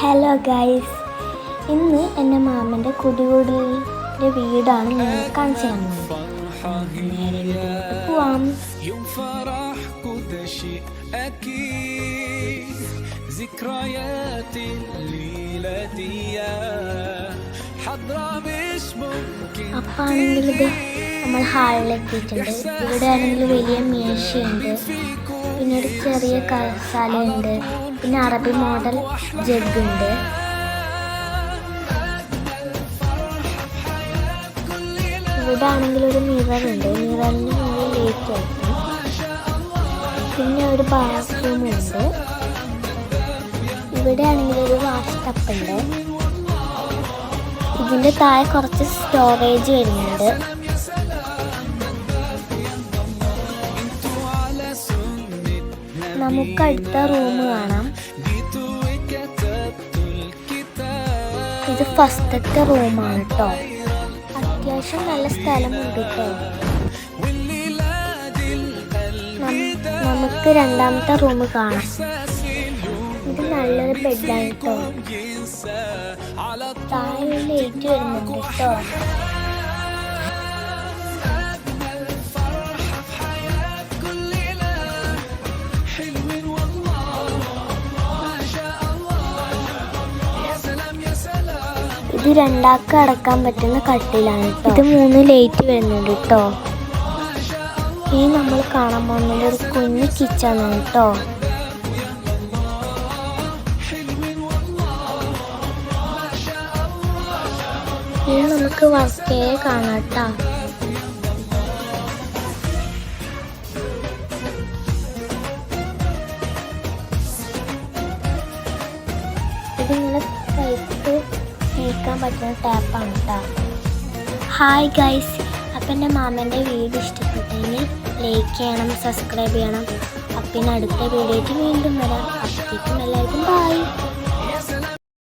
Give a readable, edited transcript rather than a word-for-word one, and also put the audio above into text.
Hello guys, ഇന്ന് എൻ്റെ മാമൻ്റെ കുടികൂടലിൻ്റെ വീടാണ് നിങ്ങൾ കാണിച്ചു തന്നത്. പോവാം. അപ്പാണെങ്കിൽ ഇത് നമ്മൾ ഹാളിലെത്തിയിട്ടുണ്ട്. ഇവിടെ ആണെങ്കിൽ വലിയ മേശയുണ്ട്, പിന്നെ ഒരു ചെറിയ കസാലയുണ്ട്, പിന്നെ അറബി മോഡൽ ജഗ് ഉണ്ട്. ഇവിടെ ആണെങ്കിൽ ഒരു മിറർ ഉണ്ട്, മിററിന് മുകളിൽ ലൈറ്റ് വെക്കും. പിന്നെ ഒരു ബാത്റൂം ഉണ്ട്. ഇവിടെ ആണെങ്കിൽ ഒരു വാഷ് ടപ്പ് ഉണ്ട്. ഇതിൻ്റെ താഴെ കുറച്ച് സ്റ്റോറേജ് വരുന്നുണ്ട്. നമുക്ക് അടുത്ത റൂം കാണാം. ഇത് ഫസ്റ്റത്തെ റൂമാണ് കേട്ടോ. അത്യാവശ്യം നല്ല സ്ഥലമുണ്ട് കേട്ടോ. നമുക്ക് രണ്ടാമത്തെ റൂം കാണാം. ഇത് നല്ലൊരു ബെഡാണ് കേട്ടോ. താഴെ ലൈറ്റ് വരുന്നുണ്ട് കേട്ടോ. ഇത് രണ്ടാൾക്ക് അടക്കാൻ പറ്റുന്ന കട്ടിലാണ് കേട്ടോ. ഇത് 3 ലൈറ്റ് വരുന്നുണ്ട് കേട്ടോ. ഇനി നമ്മൾ കാണാൻ പോകുന്നത് ഒരു കുഞ്ഞു കിച്ചണാണ് കേട്ടോ. ഇനി നമുക്ക് വർക്ക് ഏരിയ കാണാം കേട്ടോ. ഇത് ഇങ്ങനെ പൈപ്പ് നീക്കാൻ പറ്റുന്ന ടാപ്പാണ് കേട്ടോ. ഹായ് ഗൈസ്, അപ്പം എൻ്റെ മാമൻ്റെ വീഡിയോ ഇഷ്ടപ്പെട്ടെങ്കിൽ ലൈക്ക് ചെയ്യണം, സബ്സ്ക്രൈബ് ചെയ്യണം. അപ്പം അടുത്ത വീഡിയോയ്ക്ക് വീണ്ടും വരാം. അപ്പോഴേക്കും എല്ലാവർക്കും ബൈ.